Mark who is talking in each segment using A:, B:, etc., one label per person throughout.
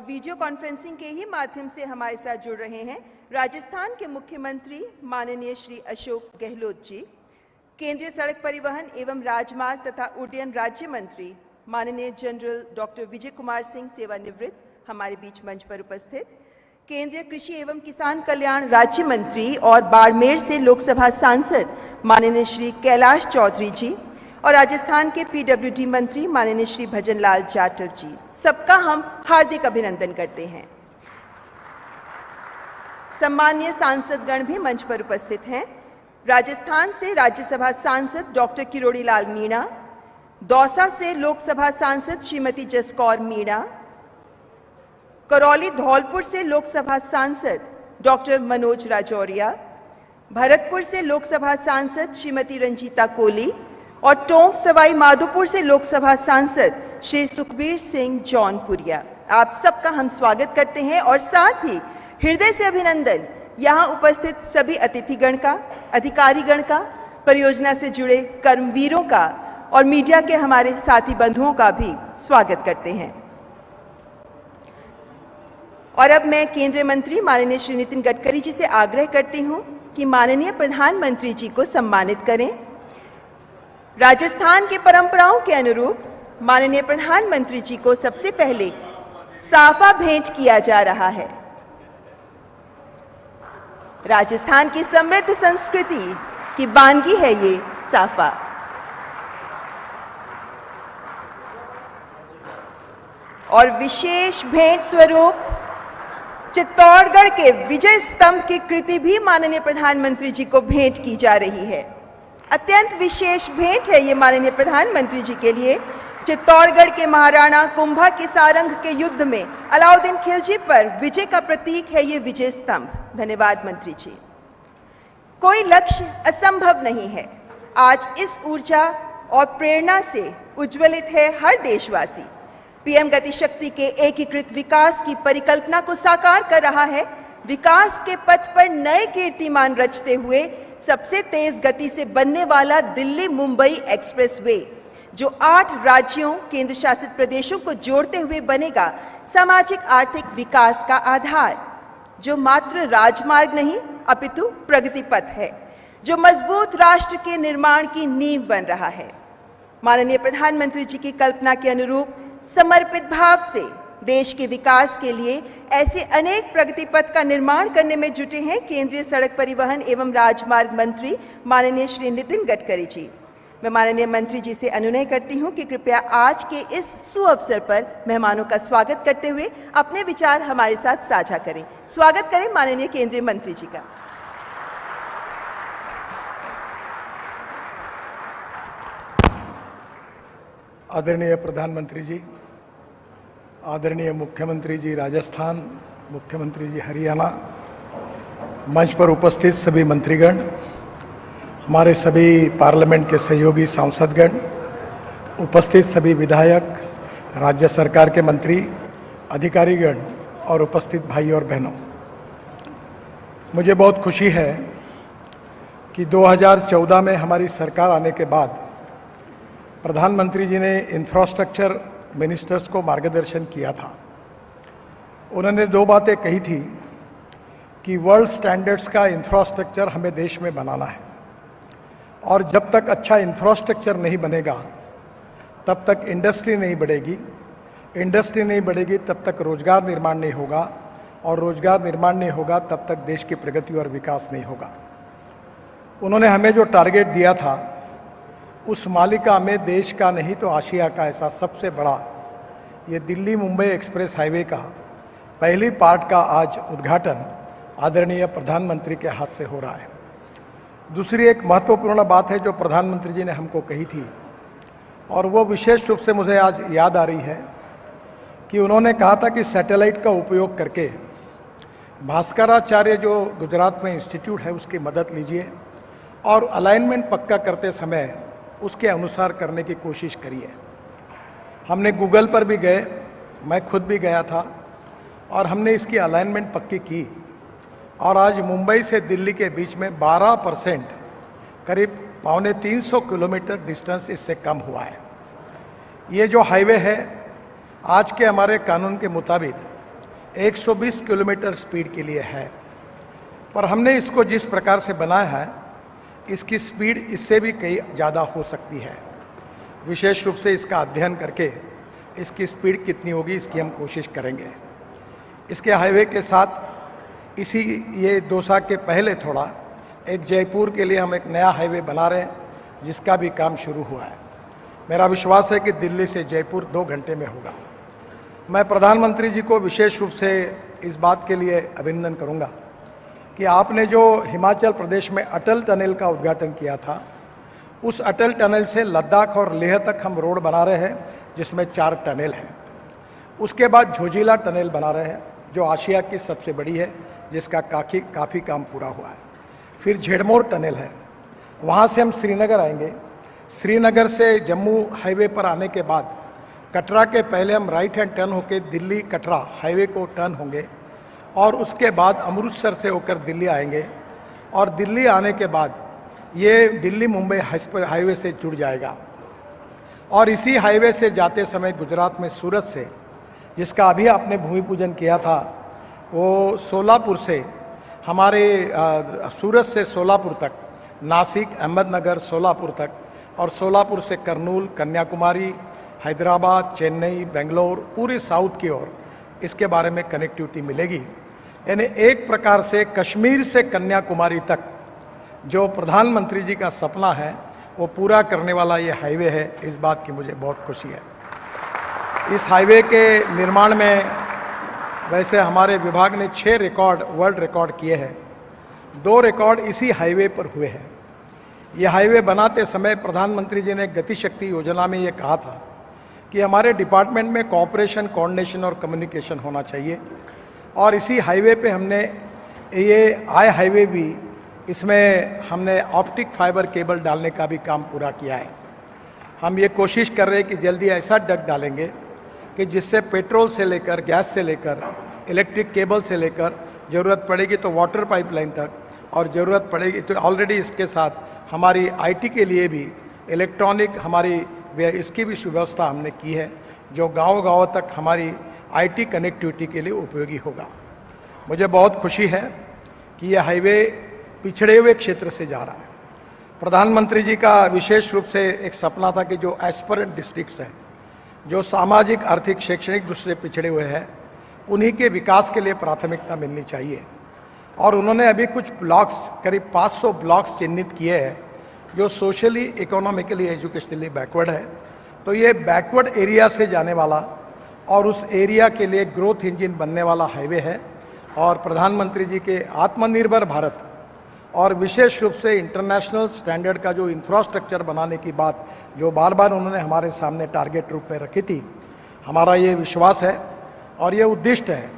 A: Video conferencing के ही माध्यम से हमारे साथ जुड़ रहे हैं राजस्थान के मुख्यमंत्री माननीय श्री अशोक गहलोत जी, केंद्रीय सड़क परिवहन एवं राजमार्ग तथा उड्डयन राज्य मंत्री माननीय जनरल डॉक्टर विजय कुमार सिंह सेवानिवृत्त हमारे बीच मंच पर उपस्थित, केंद्रीय कृषि एवं किसान कल्याण राज्य मंत्री और बाड़मेर से लोकसभा सांसद माननीय श्री कैलाश चौधरी जी और राजस्थान के पीडब्ल्यूडी मंत्री माननीय श्री भजनलाल जाटव जी, सबका हम हार्दिक अभिनंदन करते हैं। सम्मानीय सांसदगण भी मंच पर उपस्थित हैं। राजस्थान से राज्यसभा सांसद डॉक्टर किरोड़ी लाल मीणा, दौसा से लोकसभा सांसद श्रीमती जसकौर मीणा, करौली धौलपुर से लोकसभा सांसद डॉक्टर मनोज राजौरिया, भरतपुर से लोकसभा सांसद श्रीमती रंजीता कोली और टोंक सवाई माधोपुर से लोकसभा सांसद श्री सुखबीर सिंह जौनपुरिया, आप सबका हम स्वागत करते हैं और साथ ही हृदय से अभिनंदन यहाँ उपस्थित सभी अतिथिगण का, अधिकारीगण का, परियोजना से जुड़े कर्मवीरों का और मीडिया के हमारे साथी बंधुओं का भी स्वागत करते हैं। और अब मैं केंद्रीय मंत्री माननीय श्री नितिन गडकरी जी से आग्रह करती हूं कि माननीय प्रधानमंत्री जी को सम्मानित करें। राजस्थान की परंपराओं के अनुरूप माननीय प्रधानमंत्री जी को सबसे पहले साफा भेंट किया जा रहा है। राजस्थान की समृद्ध संस्कृति की वानगी है ये साफा। और विशेष भेंट स्वरूप चित्तौड़गढ़ के विजय स्तंभ की कृति भी माननीय प्रधानमंत्री जी को भेंट की जा रही है। अत्यंत विशेष भेंट है ये माननीय प्रधानमंत्री जी के लिए। चित्तौड़गढ़ के महाराणा कुंभा के सारंग के युद्ध में अलाउद्दीन खिलजी पर विजय का प्रतीक है ये विजय स्तंभ। धन्यवाद मंत्री जी। कोई लक्ष्य असंभव नहीं है। आज इस ऊर्जा और प्रेरणा से उज्ज्वलित है हर देशवासी। पीएम गति शक्ति के एकीकृत विकास की परिकल्पना को साकार कर रहा है। विकास के पथ पर नए कीर्तिमान रचते हुए सबसे तेज गति से बनने वाला दिल्ली मुंबई एक्सप्रेसवे, जो 8 राज्यों केंद्र शासित प्रदेशों को जोड़ते हुए बनेगा सामाजिक आर्थिक विकास का आधार, जो मात्र राजमार्ग नहीं अपितु प्रगति पथ है, जो मजबूत राष्ट्र के निर्माण की नींव बन रहा है। माननीय प्रधानमंत्री जी की कल्पना के अनुरूप समर्पित भाव से देश के विकास के लिए ऐसे अनेक प्रगति पथ का निर्माण करने में जुटे हैं केंद्रीय सड़क परिवहन एवं राजमार्ग मंत्री माननीय श्री नितिन गडकरी जी। मैं माननीय मंत्री जी से अनुनय करती हूं कि कृपया आज के इस सुअवसर पर मेहमानों का स्वागत करते हुए अपने विचार हमारे साथ साझा करें। स्वागत करें माननीय केंद्रीय मंत्री जी का।
B: आदरणीय प्रधानमंत्री जी, आदरणीय मुख्यमंत्री जी राजस्थान, मुख्यमंत्री जी हरियाणा, मंच पर उपस्थित सभी मंत्रीगण, हमारे सभी पार्लियामेंट के सहयोगी सांसदगण, उपस्थित सभी विधायक, राज्य सरकार के मंत्री, अधिकारीगण और उपस्थित भाई और बहनों, मुझे बहुत खुशी है कि 2014 में हमारी सरकार आने के बाद प्रधानमंत्री जी ने इंफ्रास्ट्रक्चर मिनिस्टर्स को मार्गदर्शन किया था। उन्होंने 2 बातें कही थी कि वर्ल्ड स्टैंडर्ड्स का इंफ्रास्ट्रक्चर हमें देश में बनाना है और जब तक अच्छा इंफ्रास्ट्रक्चर नहीं बनेगा तब तक इंडस्ट्री नहीं बढ़ेगी, इंडस्ट्री नहीं बढ़ेगी तब तक रोजगार निर्माण नहीं होगा और रोजगार निर्माण नहीं होगा तब तक देश की प्रगति और विकास नहीं होगा। उन्होंने हमें जो टारगेट दिया था उस मालिका में देश का नहीं तो आशिया का ऐसा सबसे बड़ा ये दिल्ली मुंबई एक्सप्रेस हाईवे का पहली पार्ट का आज उद्घाटन आदरणीय प्रधानमंत्री के हाथ से हो रहा है। दूसरी एक महत्वपूर्ण बात है जो प्रधानमंत्री जी ने हमको कही थी और वो विशेष रूप से मुझे आज याद आ रही है कि उन्होंने कहा था कि सैटेलाइट का उपयोग करके भास्कराचार्य जो गुजरात में इंस्टीट्यूट है उसकी मदद लीजिए और अलाइनमेंट पक्का करते समय उसके अनुसार करने की कोशिश करिए। हमने गूगल पर भी गए, मैं खुद भी गया था और हमने इसकी अलाइनमेंट पक्की की और आज मुंबई से दिल्ली के बीच में 12% करीब 250 किलोमीटर डिस्टेंस इससे कम हुआ है। ये जो हाईवे है आज के हमारे कानून के मुताबिक 120 किलोमीटर स्पीड के लिए है, पर हमने इसको जिस प्रकार से बनाया है इसकी स्पीड इससे भी कई ज़्यादा हो सकती है। विशेष रूप से इसका अध्ययन करके इसकी स्पीड कितनी होगी इसकी हम कोशिश करेंगे। इसके हाईवे के साथ इसी ये दौसा के पहले थोड़ा एक जयपुर के लिए हम एक नया हाईवे बना रहे हैं जिसका भी काम शुरू हुआ है। मेरा विश्वास है कि दिल्ली से जयपुर 2 घंटे में होगा। मैं प्रधानमंत्री जी को विशेष रूप से इस बात के लिए अभिनंदन करूंगा कि आपने जो हिमाचल प्रदेश में अटल टनल का उद्घाटन किया था, उस अटल टनल से लद्दाख और लेह तक हम रोड बना रहे हैं जिसमें 4 टनल हैं। उसके बाद झोजिला टनल बना रहे हैं जो आशिया की सबसे बड़ी है, जिसका काफ़ी काम पूरा हुआ है। फिर झेड़मोर टनल है, वहाँ से हम श्रीनगर आएंगे। श्रीनगर से जम्मू हाईवे पर आने के बाद कटरा के पहले हम राइट हैंड टर्न होकर दिल्ली कटरा हाईवे को टर्न होंगे और उसके बाद अमृतसर से होकर दिल्ली आएंगे और दिल्ली आने के बाद ये दिल्ली मुंबई हाईवे से जुड़ जाएगा। और इसी हाईवे से जाते समय गुजरात में सूरत से, जिसका अभी आपने भूमि पूजन किया था, वो सोलापुर से हमारे सूरत से सोलापुर तक, नासिक, अहमदनगर, सोलापुर तक, और सोलापुर से करनूल, कन्याकुमारी, हैदराबाद, चेन्नई, बेंगलोर, पूरे साउथ की ओर इसके बारे में कनेक्टिविटी मिलेगी। यानी एक प्रकार से कश्मीर से कन्याकुमारी तक जो प्रधानमंत्री जी का सपना है वो पूरा करने वाला ये हाईवे है। इस बात की मुझे बहुत खुशी है। इस हाईवे के निर्माण में वैसे हमारे विभाग ने 6 रिकॉर्ड, वर्ल्ड रिकॉर्ड किए हैं। 2 रिकॉर्ड इसी हाईवे पर हुए हैं। ये हाईवे बनाते समय प्रधानमंत्री जी ने गति शक्ति योजना में ये कहा था कि हमारे डिपार्टमेंट में कोऑपरेशन, कोऑर्डिनेशन और कम्युनिकेशन होना चाहिए। और इसी हाईवे पे हमने ये हाईवे भी, इसमें हमने ऑप्टिक फाइबर केबल डालने का भी काम पूरा किया है। हम ये कोशिश कर रहे हैं कि जल्दी ऐसा डक डालेंगे कि जिससे पेट्रोल से लेकर, गैस से लेकर, इलेक्ट्रिक केबल से लेकर, ज़रूरत पड़ेगी तो वाटर पाइपलाइन तक, और ज़रूरत पड़ेगी तो ऑलरेडी इसके साथ हमारी आईटी के लिए भी इलेक्ट्रॉनिक हमारी इसकी भी व्यवस्था हमने की है, जो गांव-गांव तक हमारी आईटी कनेक्टिविटी के लिए उपयोगी होगा। मुझे बहुत खुशी है कि यह हाईवे पिछड़े हुए क्षेत्र से जा रहा है। प्रधानमंत्री जी का विशेष रूप से एक सपना था कि जो एस्पिरेंट डिस्ट्रिक्ट्स हैं, जो सामाजिक, आर्थिक, शैक्षणिक दृष्टि से पिछड़े हुए हैं, उन्हीं के विकास के लिए प्राथमिकता मिलनी चाहिए। और उन्होंने अभी कुछ ब्लॉक्स, करीब 500 ब्लॉक्स चिन्हित किए हैं जो सोशली, इकोनॉमिकली, एजुकेशनली बैकवर्ड है। तो ये बैकवर्ड एरिया से जाने वाला और उस एरिया के लिए ग्रोथ इंजन बनने वाला हाईवे है। और प्रधानमंत्री जी के आत्मनिर्भर भारत और विशेष रूप से इंटरनेशनल स्टैंडर्ड का जो इंफ्रास्ट्रक्चर बनाने की बात जो बार बार उन्होंने हमारे सामने टारगेट रूप में रखी थी, हमारा ये विश्वास है और ये उद्दिष्ट है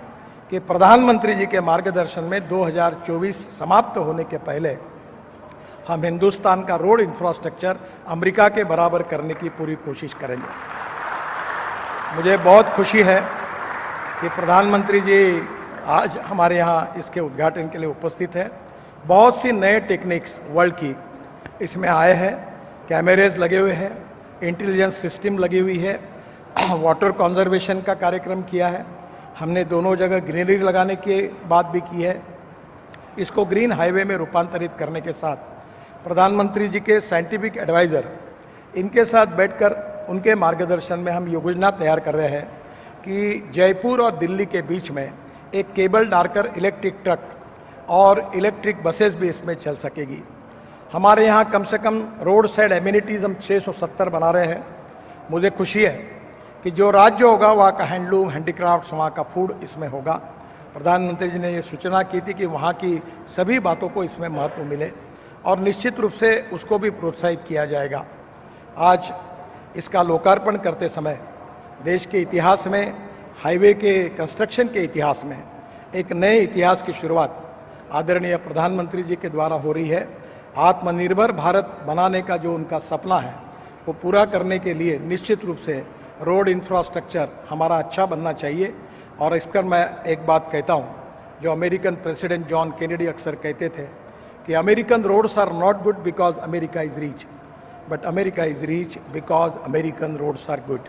B: कि प्रधानमंत्री जी के मार्गदर्शन में 2024 समाप्त होने के पहले हम हिंदुस्तान का रोड इंफ्रास्ट्रक्चर अमेरिका के बराबर करने की पूरी कोशिश करेंगे। मुझे बहुत खुशी है कि प्रधानमंत्री जी आज हमारे यहाँ इसके उद्घाटन के लिए उपस्थित है। बहुत सी नए टेक्निक्स वर्ल्ड की इसमें आए हैं, कैमरेज लगे हुए हैं, इंटेलिजेंस सिस्टम लगी हुई है, वाटर कंजर्वेशन का कार्यक्रम किया है हमने, दोनों जगह ग्रीनरी लगाने की बात भी की है। इसको ग्रीन हाईवे में रूपांतरित करने के साथ प्रधानमंत्री जी के साइंटिफिक एडवाइज़र, इनके साथ बैठकर उनके मार्गदर्शन में हम योजना तैयार कर रहे हैं कि जयपुर और दिल्ली के बीच में एक केबल डालकर इलेक्ट्रिक ट्रक और इलेक्ट्रिक बसेस भी इसमें चल सकेगी। हमारे यहाँ कम से कम रोड साइड एमिनिटीज़ हम 670 बना रहे हैं। मुझे खुशी है कि जो राज्य होगा वहाँ का हैंडलूम, हैंडीक्राफ्ट्स, वहाँ का फूड इसमें होगा। प्रधानमंत्री जी ने ये सूचना की थी कि वहाँ की सभी बातों को इसमें महत्व मिले और निश्चित रूप से उसको भी प्रोत्साहित किया जाएगा। आज इसका लोकार्पण करते समय देश के इतिहास में, हाईवे के कंस्ट्रक्शन के इतिहास में एक नए इतिहास की शुरुआत आदरणीय प्रधानमंत्री जी के द्वारा हो रही है। आत्मनिर्भर भारत बनाने का जो उनका सपना है वो पूरा करने के लिए निश्चित रूप से रोड इंफ्रास्ट्रक्चर हमारा अच्छा बनना चाहिए। और इसकर मैं एक बात कहता हूँ, जो अमेरिकन प्रेसिडेंट जॉन केनेडी अक्सर कहते थे कि American roads are not good because America is rich, but America is rich because American roads are good.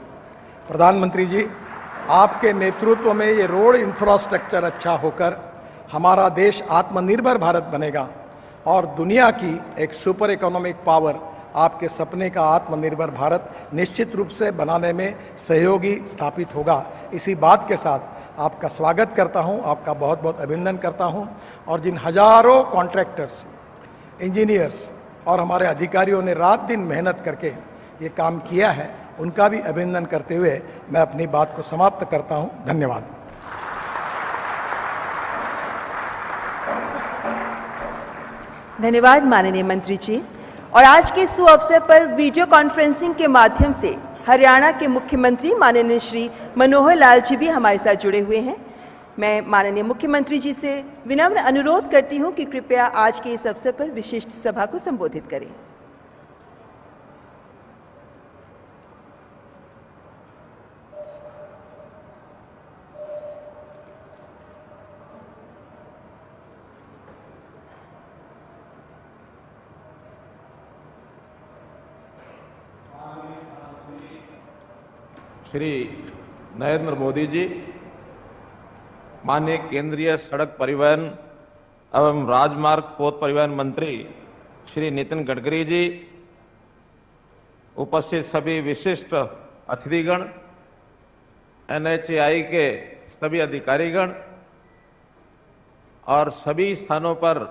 B: प्रधानमंत्री जी आपके नेतृत्व में ये रोड इंफ्रास्ट्रक्चर अच्छा होकर हमारा देश आत्मनिर्भर भारत बनेगा और दुनिया की एक सुपर इकोनॉमिक पावर आपके सपने का आत्मनिर्भर भारत निश्चित रूप से बनाने में सहयोगी स्थापित होगा। इसी बात के साथ आपका स्वागत करता हूं, आपका बहुत बहुत अभिनंदन करता हूं और जिन हजारों कॉन्ट्रैक्टर्स, इंजीनियर्स और हमारे अधिकारियों ने रात दिन मेहनत करके ये काम किया है, उनका भी अभिनंदन करते हुए मैं अपनी बात को समाप्त करता हूं। धन्यवाद।
A: धन्यवाद माननीय मंत्री जी। और आज के इस अवसर पर वीडियो कॉन्फ्रेंसिंग के माध्यम से हरियाणा के मुख्यमंत्री माननीय श्री मनोहर लाल जी भी हमारे साथ जुड़े हुए हैं। मैं माननीय मुख्यमंत्री जी से विनम्र अनुरोध करती हूं कि कृपया आज के इस अवसर पर विशिष्ट सभा को संबोधित करें।
C: श्री नरेंद्र मोदी जी, माननीय केंद्रीय सड़क परिवहन एवं राजमार्ग पोत परिवहन मंत्री श्री नितिन गडकरी जी, उपस्थित सभी विशिष्ट अतिथिगण, NHAI के सभी अधिकारीगण और सभी स्थानों पर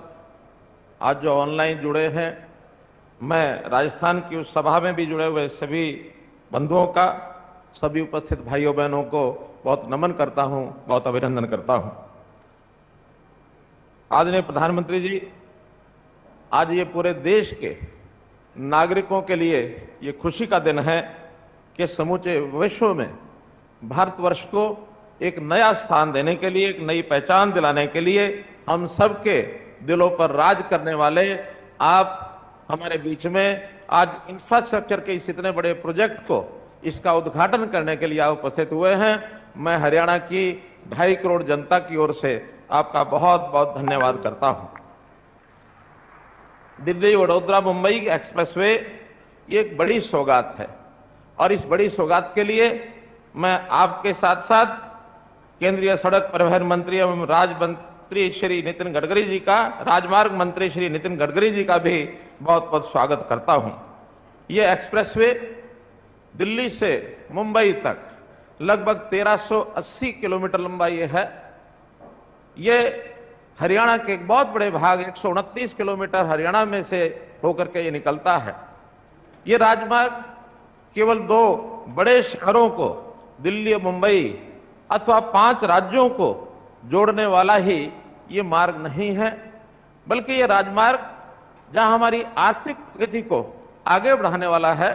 C: आज जो ऑनलाइन जुड़े हैं, मैं राजस्थान की उस सभा में भी जुड़े हुए सभी बंधुओं का, सभी उपस्थित भाइयों बहनों को बहुत नमन करता हूं, बहुत अभिनंदन करता हूं। आदरणीय प्रधानमंत्री जी, आज ये पूरे देश के नागरिकों के लिए ये खुशी का दिन है कि समूचे विश्व में भारतवर्ष को एक नया स्थान देने के लिए, एक नई पहचान दिलाने के लिए हम सबके दिलों पर राज करने वाले आप हमारे बीच में आज इंफ्रास्ट्रक्चर के इस इतने बड़े प्रोजेक्ट को, इसका उद्घाटन करने के लिए आप उपस्थित हुए हैं। मैं हरियाणा की 2.5 करोड़ जनता की ओर से आपका बहुत बहुत धन्यवाद करता हूं। दिल्ली वडोदरा मुंबई एक्सप्रेसवे ये एक बड़ी सौगात है और इस बड़ी सौगात के लिए मैं आपके साथ साथ केंद्रीय सड़क परिवहन मंत्री एवं राजमंत्री श्री नितिन गडकरी जी का, राजमार्ग मंत्री श्री नितिन गडकरी जी का भी बहुत बहुत स्वागत करता हूं। ये एक्सप्रेसवे दिल्ली से मुंबई तक लगभग 1380 किलोमीटर लंबा ये है। ये हरियाणा के एक बहुत बड़े भाग 129 किलोमीटर हरियाणा में से होकर के ये निकलता है। ये राजमार्ग केवल 2 बड़े शहरों को, दिल्ली और मुंबई, अथवा 5 राज्यों को जोड़ने वाला ही ये मार्ग नहीं है, बल्कि ये राजमार्ग जहां हमारी आर्थिक प्रगति को आगे बढ़ाने वाला है,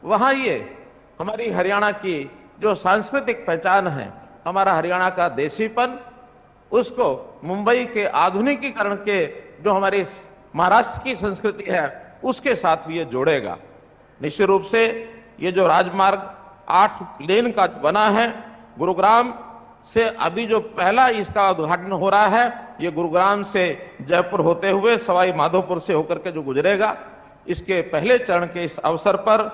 C: वहां ये हमारी हरियाणा की जो सांस्कृतिक पहचान है, हमारा हरियाणा का देसीपन, उसको मुंबई के आधुनिकीकरण के जो हमारी महाराष्ट्र की संस्कृति है उसके साथ भी ये जोड़ेगा। निश्चित रूप से ये जो राजमार्ग 8 लेन का बना है, गुरुग्राम से अभी जो पहला इसका उद्घाटन हो रहा है, ये गुरुग्राम से जयपुर होते हुए सवाई माधोपुर से होकर के जो गुजरेगा, इसके पहले चरण के इस अवसर पर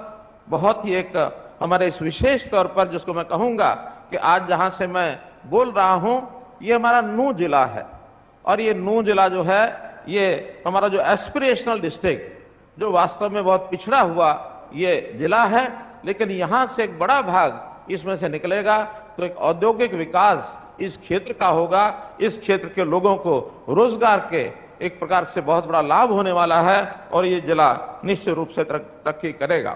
C: बहुत ही एक हमारे इस विशेष तौर पर, जिसको मैं कहूंगा कि आज जहां से मैं बोल रहा हूं, ये हमारा नूंह जिला है और ये नूंह जिला जो है, ये हमारा जो एस्पिरेशनल डिस्ट्रिक्ट, जो वास्तव में बहुत पिछड़ा हुआ ये जिला है, लेकिन यहां से एक बड़ा भाग इसमें से निकलेगा तो एक औद्योगिक विकास इस क्षेत्र का होगा। इस क्षेत्र के लोगों को रोजगार के एक प्रकार से बहुत बड़ा लाभ होने वाला है और ये जिला निश्चित रूप से तरक्की करेगा।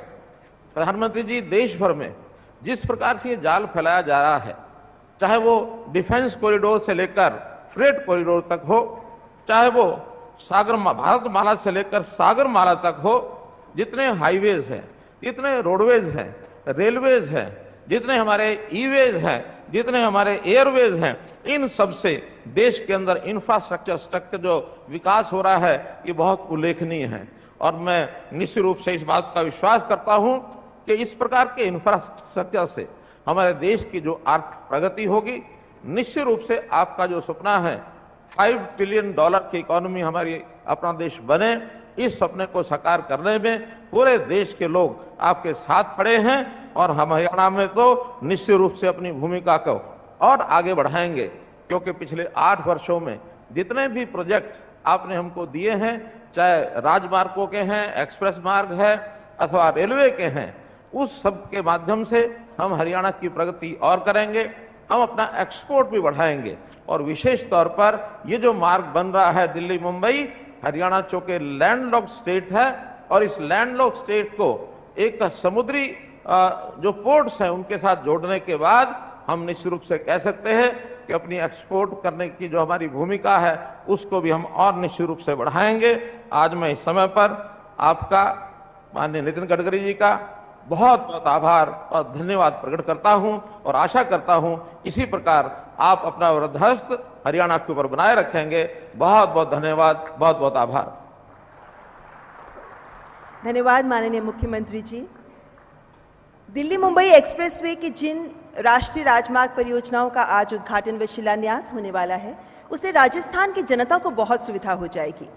C: प्रधानमंत्री जी, देश भर में जिस प्रकार से ये जाल फैलाया जा रहा है, चाहे वो डिफेंस कॉरिडोर से लेकर फ्रेट कॉरिडोर तक हो, चाहे वो भारतमाला से लेकर सागरमाला तक हो, जितने हाईवेज हैं, जितने रोडवेज हैं, रेलवेज हैं, जितने हमारे ईवेज हैं, जितने हमारे एयरवेज हैं, इन सब से देश के अंदर इंफ्रास्ट्रक्चर जो विकास हो रहा है, ये बहुत उल्लेखनीय है। और मैं निश्चित रूप से इस बात का विश्वास करता हूं कि इस प्रकार के इंफ्रास्ट्रक्चर से हमारे देश की जो आर्थिक प्रगति होगी, निश्चित रूप से आपका जो सपना है $5 ट्रिलियन की इकोनॉमी हमारी अपना देश बने, इस सपने को साकार करने में पूरे देश के लोग आपके साथ खड़े हैं। और हम हरियाणा में तो निश्चित रूप से अपनी भूमिका को और आगे बढ़ाएंगे, क्योंकि पिछले 8 वर्षों में जितने भी प्रोजेक्ट आपने हमको दिए हैं, चाहे राजमार्गों के हैं, एक्सप्रेस मार्ग है अथवा रेलवे के हैं, उस सब के माध्यम से हम हरियाणा की प्रगति और करेंगे। हम अपना एक्सपोर्ट भी बढ़ाएंगे और विशेष तौर पर ये जो मार्ग बन रहा है दिल्ली मुंबई, हरियाणा चूंकि लैंडलॉक्ड स्टेट है और इस लैंडलॉक्ड स्टेट को एक समुद्री जो पोर्ट्स हैं उनके साथ जोड़ने के बाद हम निश्चित रूप से कह सकते हैं कि अपनी एक्सपोर्ट करने की जो हमारी भूमिका है उसको भी हम और निश्चित रूप से बढ़ाएंगे। आज मैं इस समय पर आपका माननीय नितिन गडकरी जी का बहुत बहुत आभार और धन्यवाद प्रकट करता हूं और आशा करता हूं इसी प्रकार आप अपना वृद्धहस्त हरियाणा के ऊपर बनाए रखेंगे। बहुत बहुत धन्यवाद, बहुत बहुत आभार।
A: धन्यवाद माननीय मुख्यमंत्री जी। दिल्ली मुंबई एक्सप्रेसवे की जिन राष्ट्रीय राजमार्ग परियोजनाओं का आज उद्घाटन व शिलान्यास होने वाला है, उससे राजस्थान की जनता को बहुत सुविधा हो जाएगी।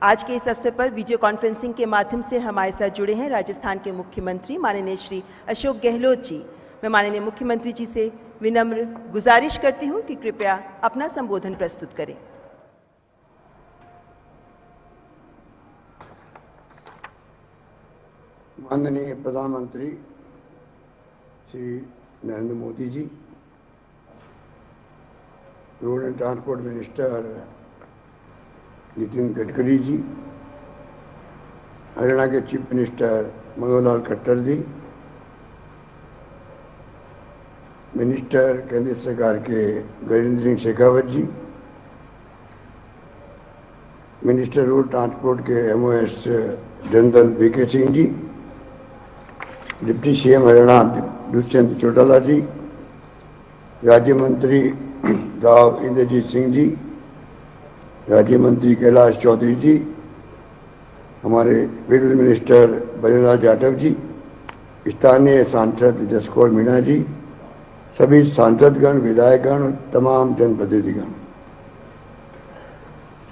A: आज के इस अवसर पर वीडियो कॉन्फ्रेंसिंग के माध्यम से हमारे साथ जुड़े हैं राजस्थान के मुख्यमंत्री माननीय श्री अशोक गहलोत जी। मैं माननीय मुख्यमंत्री जी से विनम्र गुजारिश करती हूं कि कृपया अपना संबोधन प्रस्तुत करें।
D: माननीय प्रधानमंत्री Shri Narendra Modi ji, road and transport minister Nitin Gadkari ji, Haryana के chief minister Manohar Lal Khattar ji, minister केंद्र सरकार के Gajendra Singh Shekhawat ji, minister road transport के MOS general VK Singh ji, deputy CM Haryana Dushyant Chautala ji, राज्य मंत्री राव इंद्रजीत सिंह जी, राज्य मंत्री कैलाश चौधरी जी, हमारे फेडरल मिनिस्टर बजरंग जाटव जी, स्थानीय सांसद जसकौर मीणा जी, सभी सांसदगण, विधायकगण, तमाम जनप्रतिनिधिगण।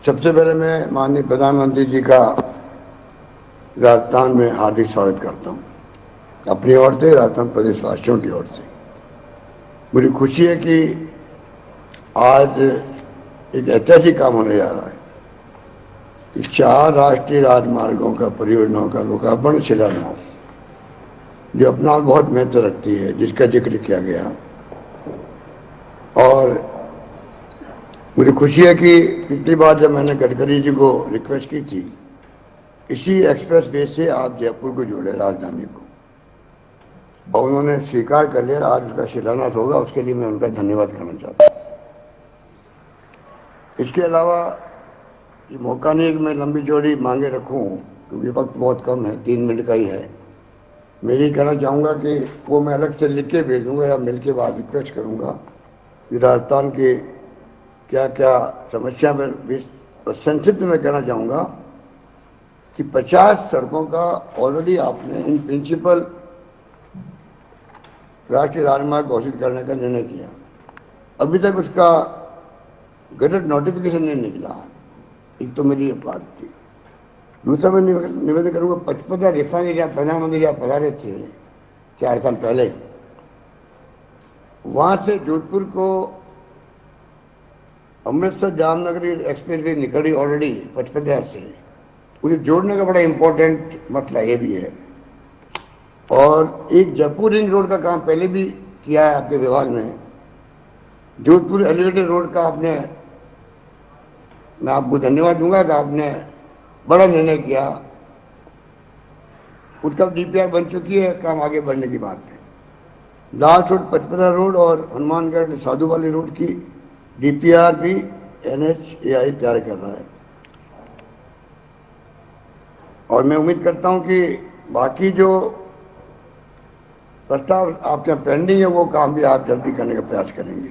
D: सबसे पहले मैं माननीय प्रधानमंत्री जी का राजस्थान में हार्दिक स्वागत करता हूँ, अपनी ओर से, राजस्थान प्रदेशवासियों की ओर से। मुझे खुशी है कि आज एक ऐतिहासिक काम होने जा रहा है कि 4 राष्ट्रीय राजमार्गों का परियोजनाओं का लोकार्पण, शिलान्यास, जो अपना बहुत महत्व रखती है, जिसका जिक्र किया गया। और मुझे खुशी है कि पिछली बार जब मैंने गडकरी जी को रिक्वेस्ट की थी, इसी एक्सप्रेस वे से आप जयपुर को जोड़े, राजधानी को, और उन्होंने स्वीकार कर लिया। आज उसका शिलान्यास होगा, उसके लिए मैं उनका धन्यवाद करना चाहता हूँ। इसके अलावा ये मौका नहीं कि मैं लंबी चौड़ी मांगे रखूं, क्योंकि वक्त बहुत कम है, 3 मिनट का ही है। मैं ये कहना चाहूँगा कि वो मैं अलग से लिख के भेजूँगा या मिल के बाद रिक्वेस्ट करूँगा कि राजस्थान के क्या क्या समस्या में संक्षिप्त में कहना चाहूँगा कि 50 सड़कों का ऑलरेडी आपने इन प्रिंसिपल राष्ट्रीय राजमार्ग घोषित करने का निर्णय किया। अभी तक उसका गजट नोटिफिकेशन नहीं निकला। एक तो मेरी ये बात थी। दूसरा मैं निवेदन करूँगा, 55 रिफाइनरियाँ प्रधानमंत्री आप पधारे थे 4 साल पहले, वहाँ से जोधपुर को अमृतसर जामनगर एक्सप्रेस वे निकली ऑलरेडी 55 से, उसे जोड़ने का बड़ा इम्पोर्टेंट मसला ये भी है। और एक जयपुर रिंग रोड का काम पहले भी किया है आपके विभाग में। जोधपुर एलिवेटेड रोड का आपने, मैं आपको धन्यवाद दूंगा कि आपने बड़ा निर्णय किया। उसका DPR बन चुकी है, काम आगे बढ़ने की बात है। लास्ट रोड 55 रोड और हनुमानगढ़ साधु वाली रोड की DPR भी NHAI तैयार कर रहा है। और मैं उम्मीद करता हूं कि बाकी जो प्रस्ताव आपके यहाँ पेंडिंग है वो काम भी आप जल्दी करने का प्रयास करेंगे।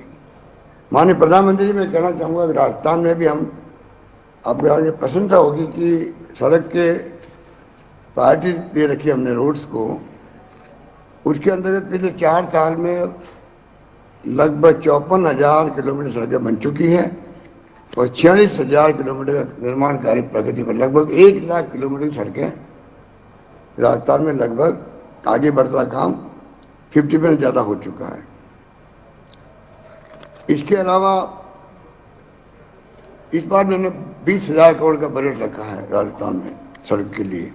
D: माननीय प्रधानमंत्री जी, मैं कहना चाहूँगा कि राजस्थान में भी हम, आपको आगे प्रसन्नता होगी कि सड़क के प्रायोरिटी दे रखी हमने रोड्स को। उसके अंतर्गत पिछले 4 साल में लगभग 54,000 किलोमीटर सड़कें बन चुकी हैं और 46,000 किलोमीटर का निर्माण कार्य प्रगति पर, लगभग 1 लाख किलोमीटर की सड़कें राजस्थान में लगभग आगे बढ़ता काम 50% ज़्यादा हो चुका है। इसके अलावा इस बार मैंने 20,000 करोड़ का बजट रखा है राजस्थान में सड़क के लिए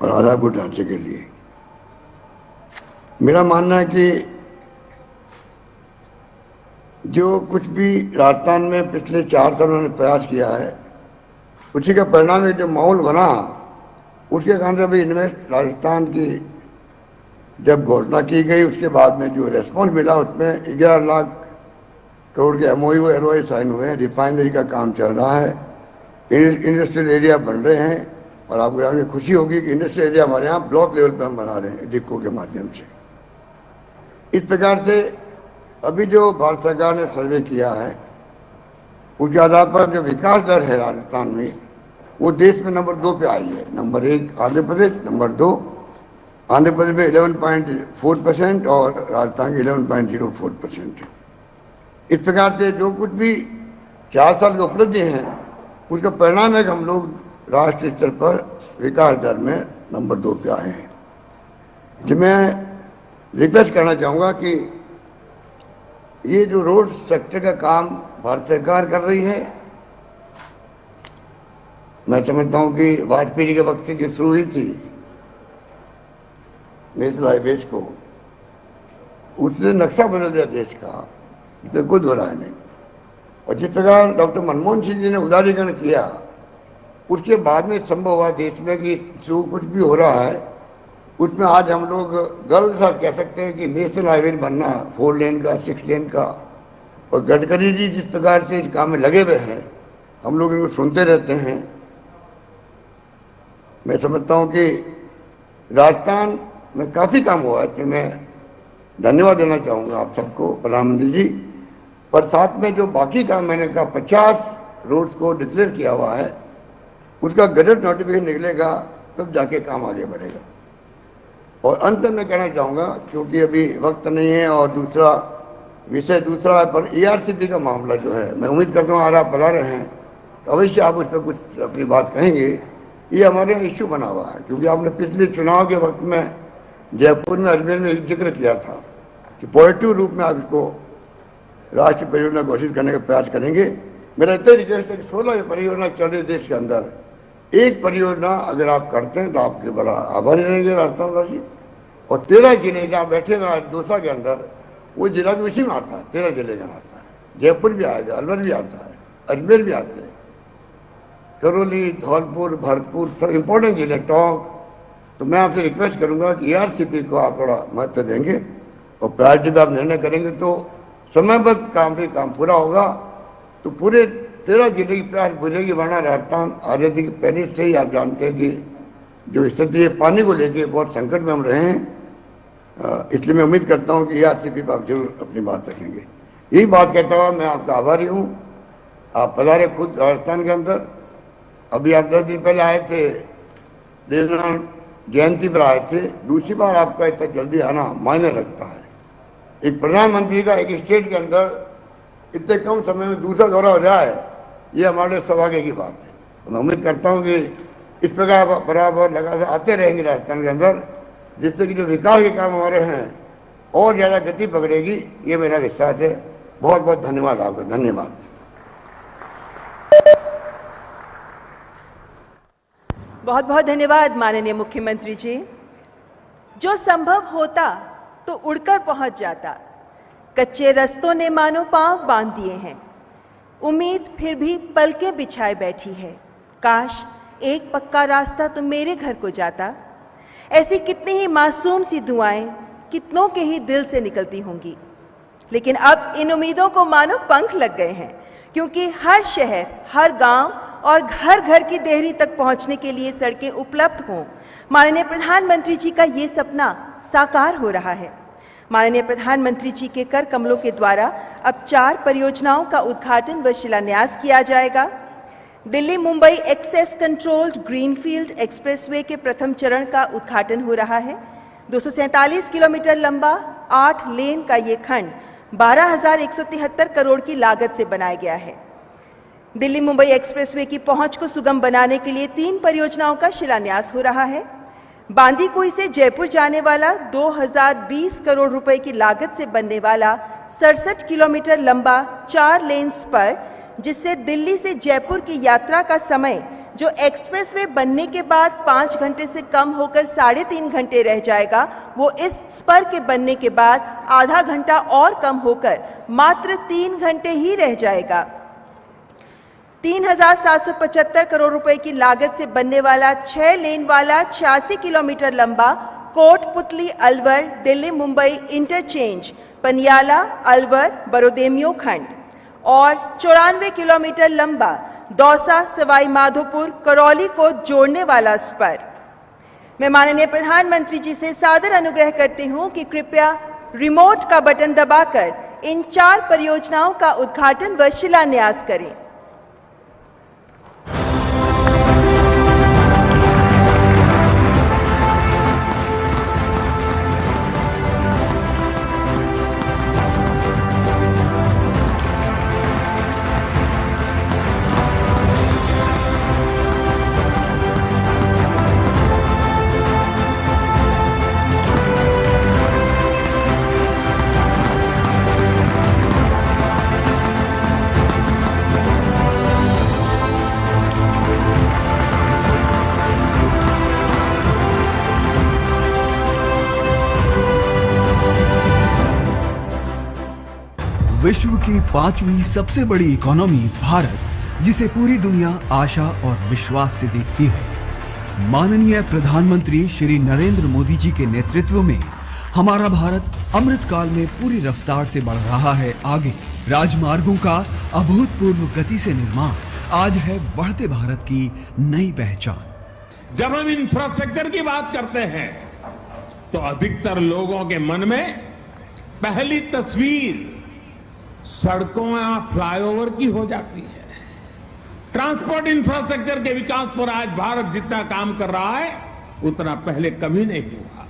D: और आधारभूत ढांचे के लिए। मेरा मानना है कि जो कुछ भी राजस्थान में पिछले 4 सालों ने प्रयास किया है, उसी का परिणाम है जो माहौल बना, उसके कारण से अभी इन्वेस्ट राजस्थान की जब घोषणा की गई उसके बाद में जो रेस्पॉन्स मिला उसमें 11 लाख करोड़ के MOU LOI साइन हुए हैं। रिफाइनरी का काम चल रहा है, इंडस्ट्रियल एरिया बन रहे हैं और आपको यहाँ खुशी होगी कि इंडस्ट्रियल एरिया हमारे यहाँ ब्लॉक लेवल पर हम बना रहे हैं डिक्को के माध्यम से। इस प्रकार से अभी जो भारत सरकार ने सर्वे किया है उसके आधार पर जो विकास दर है राजस्थान में वो देश में नंबर 2 पे आई है। नंबर 1 आंध्र प्रदेश, नंबर 2 आंध्र प्रदेश में 11.4% और राजस्थान के 11.04% है। इस प्रकार से जो कुछ भी 4 साल की उपलब्धि हैं उसका परिणाम है कि हम लोग राष्ट्रीय स्तर पर विकास दर में नंबर 2 पे आए हैं। जो मैं रिक्वेस्ट करना चाहूँगा कि ये जो रोड सेक्टर का काम भारत सरकार कर रही है, मैं समझता हूँ कि वाजपेयी जी के वक्त से जो शुरू हुई थी नेशनल हाईवेज को, उसने नक्शा बदल दिया देश का, इसमें कोई दो राय नहीं। और जिस प्रकार डॉक्टर मनमोहन सिंह जी ने उदारीकरण किया उसके बाद में संभव हुआ देश में कि जो कुछ भी हो रहा है उसमें आज हम लोग गर्व के साथ कह सकते हैं कि नेशनल हाईवे बनना 4 लेन का, 6 लेन का। और गडकरी जी जिस प्रकार से इस काम में लगे हुए हैं, हम लोग इनको सुनते रहते हैं। मैं समझता हूँ कि राजस्थान में काफ़ी काम हुआ है, इसमें मैं धन्यवाद देना चाहूँगा आप सबको, प्रधानमंत्री जी। पर साथ में जो बाकी काम मैंने कहा 50 रोड्स को डिक्लेयर किया हुआ है, उसका गजट नोटिफिकेशन निकलेगा तब जाके काम आगे बढ़ेगा। और अंत में कहना चाहूँगा, क्योंकि अभी वक्त नहीं है और दूसरा विषय दूसरा है, पर ERCP का मामला जो है, मैं उम्मीद करता हूँ आज आप बुला रहे हैं तो अवश्य आप उस पर कुछ अपनी बात कहेंगे। ये हमारे यहाँ इश्यू बना हुआ है, क्योंकि आपने पिछले चुनाव के वक्त में जयपुर में, अजमेर में जिक्र किया था कि पॉजिटिव रूप में आप इसको राष्ट्रीय परियोजना घोषित करने का प्रयास करेंगे। मेरा इतना रिक्वेस्ट है कि 16 परियोजना चल रही देश के अंदर, एक परियोजना अगर आप करते हैं तो आपके बड़ा आभारी रहेंगे राजस्थान वासी। और 13 जिले जहाँ बैठे ना दौसा के अंदर, वो जिला भी उसी में आता है, 13 जिले का आता है। जयपुर भी आएगा, अलवर भी आता है, अजमेर भी आते हैं, करौली, धौलपुर, भरतपुर, सब इंपॉर्टेंट जिले, टोंक। तो मैं आपसे रिक्वेस्ट करूंगा कि ERCP को आप बड़ा महत्व देंगे और प्रायोरिटी पर आप निर्णय करेंगे तो समयबद्ध काम से काम पूरा होगा। तो पूरे 13 जिले की प्रयास बुझेगी, वरना राजस्थान आजादी के पहले से ही आप जानते हैं कि जो स्थिति है पानी को लेके बहुत संकट में हम रहे हैं। इसलिए मैं उम्मीद करता हूँ कि ERCP पर आप जरूर अपनी बात रखेंगे। यही बात कहता हुआ मैं आपका आभारी हूँ। आप पधारे खुद राजस्थान के अंदर, अभी आप 10 दिन पहले आए थे, देवनारायण जयंती पर आए थे। दूसरी बार आपका इतना जल्दी आना मायने रखता है। एक प्रधानमंत्री का एक स्टेट के अंदर इतने कम समय में दूसरा दौरा हो जाए, ये हमारे सौभाग्य की बात है। तो मैं उम्मीद करता हूँ कि इस प्रकार बराबर लगातार आते रहेंगे राजस्थान के अंदर, जिससे कि जो विकास के काम हमारे हैं और ज़्यादा गति पकड़ेगी, ये मेरा विश्वास है। बहुत बहुत धन्यवाद आपका, धन्यवाद।
A: बहुत बहुत धन्यवाद माननीय मुख्यमंत्री जी। जो संभव होता तो उड़कर पहुंच जाता, कच्चे रास्तों ने मानो पांव बांध दिए हैं। उम्मीद फिर भी पलके बिछाए बैठी है, काश एक पक्का रास्ता तो मेरे घर को जाता। ऐसी कितनी ही मासूम सी दुआएं कितनों के ही दिल से निकलती होंगी, लेकिन अब इन उम्मीदों को मानो पंख लग गए हैं, क्योंकि हर शहर, हर गांव और घर घर की देहरी तक पहुंचने के लिए सड़कें उपलब्ध हों। माननीय प्रधानमंत्री जी का ये सपना साकार हो रहा है। माननीय प्रधानमंत्री जी के कर कमलों के द्वारा अब 4 परियोजनाओं का उद्घाटन व शिलान्यास किया जाएगा। Delhi Mumbai access controlled greenfield expressway के प्रथम चरण का उद्घाटन हो रहा है। 247 किलोमीटर लंबा 8 लेन का ये खंड 12,173 करोड़ की लागत से बनाया गया है। दिल्ली मुंबई एक्सप्रेसवे की पहुंच को सुगम बनाने के लिए 3 परियोजनाओं का शिलान्यास हो रहा है। बांदीकुई से जयपुर जाने वाला 2020 करोड़ रुपए की लागत से बनने वाला 67 किलोमीटर लंबा 4 लेन स्पर, जिससे दिल्ली से जयपुर की यात्रा का समय जो एक्सप्रेसवे बनने के बाद 5 घंटे से कम होकर 3.5 घंटे रह जाएगा, वो इस स्पर के बनने के बाद आधा घंटा और कम होकर मात्र 3 घंटे ही रह जाएगा। 3,775 करोड़ रुपए की लागत से बनने वाला 6 लेन वाला 86 किलोमीटर लंबा कोटपुतली अलवर दिल्ली मुंबई इंटरचेंज पनियाला अलवर बरोदेमियो खंड और 94 किलोमीटर लंबा दौसा सवाई माधोपुर करौली को जोड़ने वाला स्पर। मैं माननीय प्रधानमंत्री जी से सादर अनुग्रह करती हूं कि कृपया रिमोट का बटन दबाकर इन 4 परियोजनाओं का उद्घाटन व शिलान्यास करें।
E: विश्व की 5वीं सबसे बड़ी इकोनॉमी भारत, जिसे पूरी दुनिया आशा और विश्वास से देखती है। माननीय प्रधानमंत्री श्री नरेंद्र मोदी जी के नेतृत्व में हमारा भारत अमृतकाल में पूरी रफ्तार से बढ़ रहा है आगे। राजमार्गों का अभूतपूर्व गति से निर्माण आज है बढ़ते भारत की नई पहचान।
F: जब हम इंफ्रास्ट्रक्चर की बात करते हैं तो अधिकतर लोगों के मन में पहली तस्वीर सड़कों या फ्लाईओवर की हो जाती है। ट्रांसपोर्ट इंफ्रास्ट्रक्चर के विकास पर आज भारत जितना काम कर रहा है उतना पहले कभी नहीं हुआ।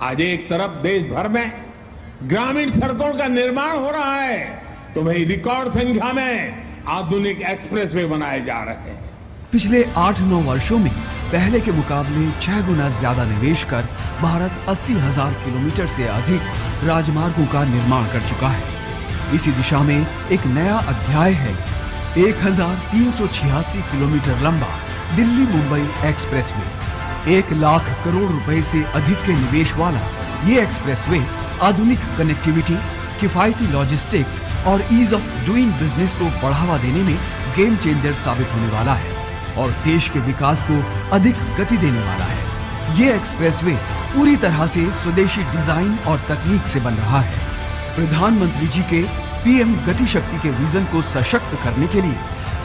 F: आज एक तरफ देश भर में ग्रामीण सड़कों का निर्माण हो रहा है तो वहीं रिकॉर्ड संख्या में आधुनिक एक्सप्रेसवे बनाए जा रहे हैं।
E: पिछले 8-9 वर्षों में पहले के मुकाबले 6 गुना ज्यादा निवेश कर भारत 80,000 किलोमीटर से अधिक राजमार्गों का निर्माण कर चुका है। इसी दिशा में एक नया अध्याय है 1,386 किलोमीटर लंबा दिल्ली मुंबई एक्सप्रेसवे। 1 लाख करोड़ रुपए से अधिक के निवेश वाला ये एक्सप्रेसवे आधुनिक कनेक्टिविटी, किफायती लॉजिस्टिक्स और ईज ऑफ डूइंग बिजनेस को बढ़ावा देने में गेम चेंजर साबित होने वाला है और देश के विकास को अधिक गति देने वाला है। ये एक्सप्रेसवे पूरी तरह से स्वदेशी डिजाइन और तकनीक से बन रहा है। प्रधानमंत्री जी के पीएम गति शक्ति के विजन को सशक्त करने के लिए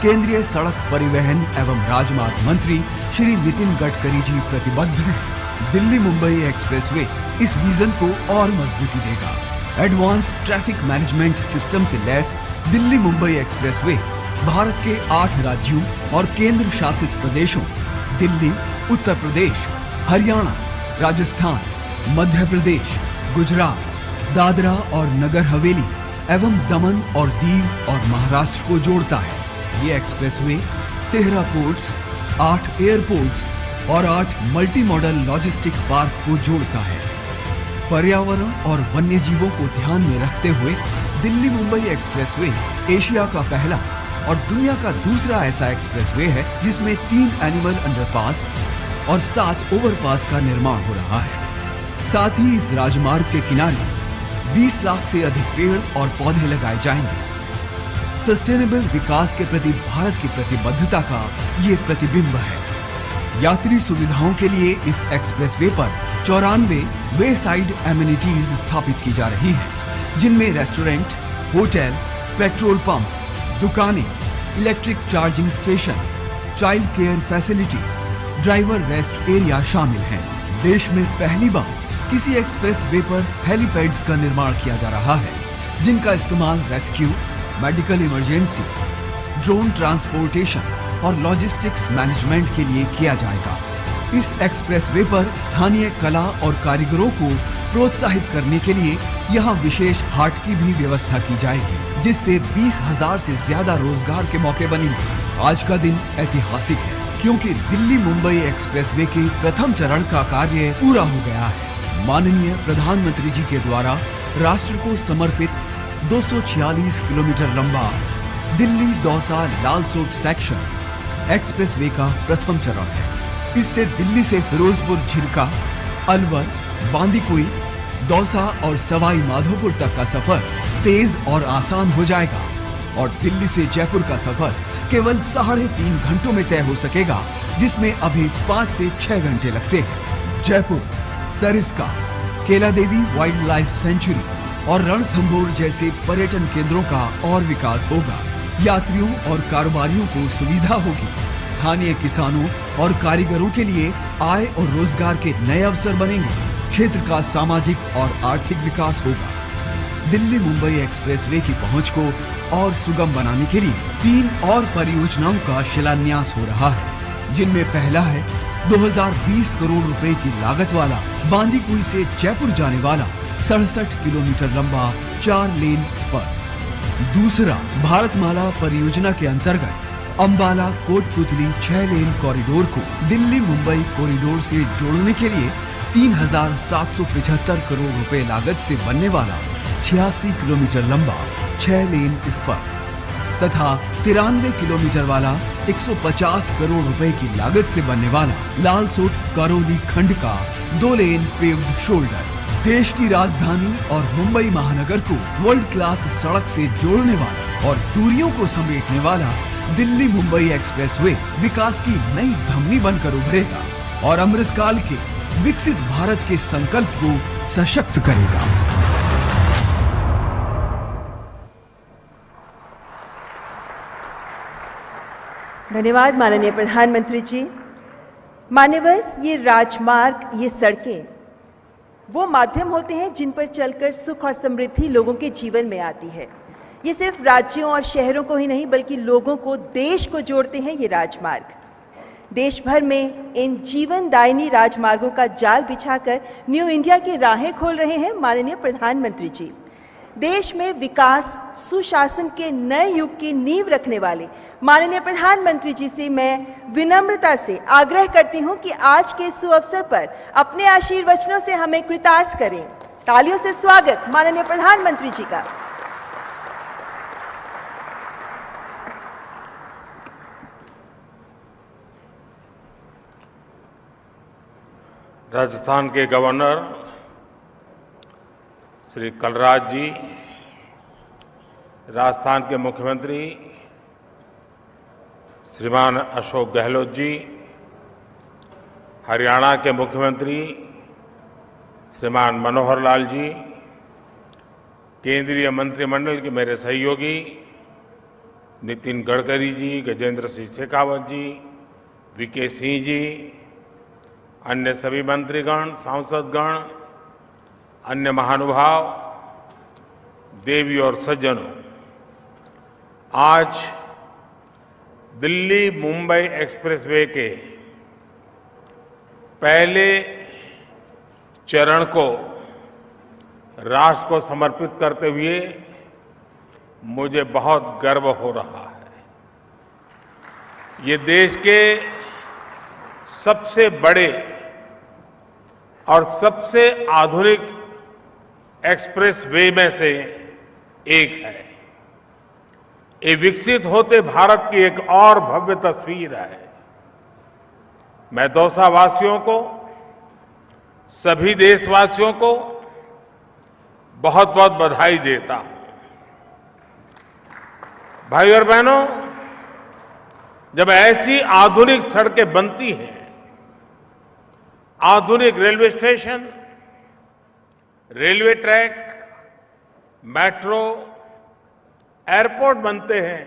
E: केंद्रीय सड़क परिवहन एवं राजमार्ग मंत्री श्री नितिन गडकरी जी प्रतिबद्ध हैं। दिल्ली मुंबई एक्सप्रेसवे इस विजन को और मजबूती देगा। एडवांस ट्रैफिक मैनेजमेंट सिस्टम से लैस दिल्ली मुंबई एक्सप्रेसवे भारत के 8 राज्यों और केंद्र शासित प्रदेशों दिल्ली, उत्तर प्रदेश, हरियाणा, राजस्थान, मध्य प्रदेश, गुजरात, दादरा और नगर हवेली एवं दमन और दीव और महाराष्ट्र को जोड़ता है। ये एक्सप्रेसवे 13 पोर्ट्स, 8 एयरपोर्ट्स और 8 मल्टी मॉडल लॉजिस्टिक पार्क को जोड़ता है। पर्यावरण और वन्य जीवों को ध्यान में रखते हुए दिल्ली मुंबई एक्सप्रेसवे एशिया का पहला और दुनिया का दूसरा ऐसा एक्सप्रेसवे है जिसमें 3 एनिमल अंडरपास और 7 ओवरपास का निर्माण हो रहा है। साथ ही इस राजमार्ग के किनारे 20 लाख से अधिक पेड़ और पौधे लगाए जाएंगे। सस्टेनेबल विकास के प्रति भारत की प्रतिबद्धता का ये प्रतिबिंब है। यात्री सुविधाओं के लिए इस एक्सप्रेसवे पर 94 वे साइड एमिनिटीज स्थापित की जा रही है, जिनमें रेस्टोरेंट, होटल, पेट्रोल पंप, दुकानें, electric charging station, child care facility, driver rest area शामिल हैं। देश में पहली बार किसी एक्सप्रेसवे पर हेलीपैड्स का निर्माण किया जा रहा है, जिनका इस्तेमाल rescue, medical emergency, drone transportation और लॉजिस्टिक्स मैनेजमेंट के लिए किया जाएगा। इस एक्सप्रेसवे पर स्थानीय कला और कारीगरों को प्रोत्साहित करने के लिए यहाँ विशेष हाट की भी व्यवस्था की जाएगी, जिससे 20,000 से ज्यादा रोजगार के मौके बनेंगे। आज का दिन ऐतिहासिक है क्योंकि दिल्ली मुंबई एक्सप्रेसवे के प्रथम चरण का कार्य पूरा हो गया है। माननीय प्रधानमंत्री जी के द्वारा राष्ट्र को समर्पित 246 किलोमीटर लंबा दिल्ली दौसा लालसोट सेक्शन एक्सप्रेसवे का प्रथम चरण है। इससे दिल्ली से फिरोजपुर झिरका, अलवर, बांदीकुई, दौसा और सवाई माधोपुर तक का सफर तेज और आसान हो जाएगा और दिल्ली से जयपुर का सफर केवल 3.5 घंटों में तय हो सकेगा, जिसमें अभी 5 से 6 घंटे लगते हैं। जयपुर, सरिस्का, केला देवी वाइल्ड लाइफ सेंचुरी और रणथंभौर जैसे पर्यटन केंद्रों का और विकास होगा। यात्रियों और कारोबारियों को सुविधा होगी। स्थानीय किसानों और कारीगरों के लिए आय और रोजगार के नए अवसर बनेंगे। क्षेत्र का सामाजिक और आर्थिक विकास होगा। दिल्ली मुंबई एक्सप्रेसवे की पहुंच को और सुगम बनाने के लिए 3 और परियोजनाओं का शिलान्यास हो रहा है, जिनमें पहला है 2020 करोड़ रुपए की लागत वाला बांदीकुई से जयपुर जाने वाला 67 किलोमीटर लंबा 4 लेन स्पर। दूसरा, भारतमाला परियोजना के अंतर्गत अंबाला कोटपुतली 6 लेन कॉरिडोर को दिल्ली मुंबई कॉरिडोर से जोड़ने के लिए 3,775 करोड़ रुपए लागत से बनने वाला 86 किलोमीटर लंबा 6 लेन स्पर तथा 93 किलोमीटर वाला 150 करोड़ रुपए की लागत से बनने वाला लालसोट करौली खंड का 2 लेन पेव्ड शोल्डर। देश की राजधानी और मुंबई महानगर को वर्ल्ड क्लास सड़क से जोड़ने वाला और दूरियों को समेटने वाला दिल्ली मुंबई एक्सप्रेसवे विकास की नई धमनी बनकर उभरेगा और अमृतकाल के विकसित भारत के संकल्प को सशक्त करेगा।
A: धन्यवाद माननीय प्रधानमंत्री जी। मान्यवर, ये राजमार्ग, ये सड़कें वो माध्यम होते हैं जिन पर चलकर सुख और समृद्धि लोगों के जीवन में आती है। ये सिर्फ राज्यों और शहरों को ही नहीं बल्कि लोगों को, देश को जोड़ते हैं ये राजमार्ग। देश भर में इन जीवनदायिनी राजमार्गों का जाल बिछाकर न्यू इंडिया की राहें खोल रहे हैं माननीय प्रधानमंत्री जी। देश में विकास, सुशासन के नए युग की नींव रखने वाले माननीय प्रधानमंत्री जी से मैं विनम्रता से आग्रह करती हूं कि आज के सुअवसर पर अपने आशीर्वचनों से हमें कृतार्थ करें। तालियों से स्वागत माननीय प्रधानमंत्री जी का।
G: राजस्थान के गवर्नर श्री कलराज जी, राजस्थान के मुख्यमंत्री श्रीमान अशोक गहलोत जी, हरियाणा के मुख्यमंत्री श्रीमान मनोहर लाल जी, केंद्रीय मंत्रिमंडल के मेरे सहयोगी नितिन गडकरी जी, गजेंद्र सिंह शेखावत जी, वीके सिंह जी, अन्य सभी मंत्रीगण, सांसदगण, अन्य महानुभाव, देवी और सज्जनों, आज दिल्ली मुंबई एक्सप्रेसवे के पहले चरण को राष्ट्र को समर्पित करते हुए मुझे बहुत गर्व हो रहा है। ये देश के सबसे बड़े और सबसे आधुनिक एक्सप्रेसवे में से एक है। ये विकसित होते भारत की एक और भव्य तस्वीर है। मैं दौसा वासियों को, सभी देशवासियों को बहुत बहुत बधाई देता हूं। भाई और बहनों, जब ऐसी आधुनिक सड़कें बनती हैं, आधुनिक railway station, railway track, metro, airport बनते हैं,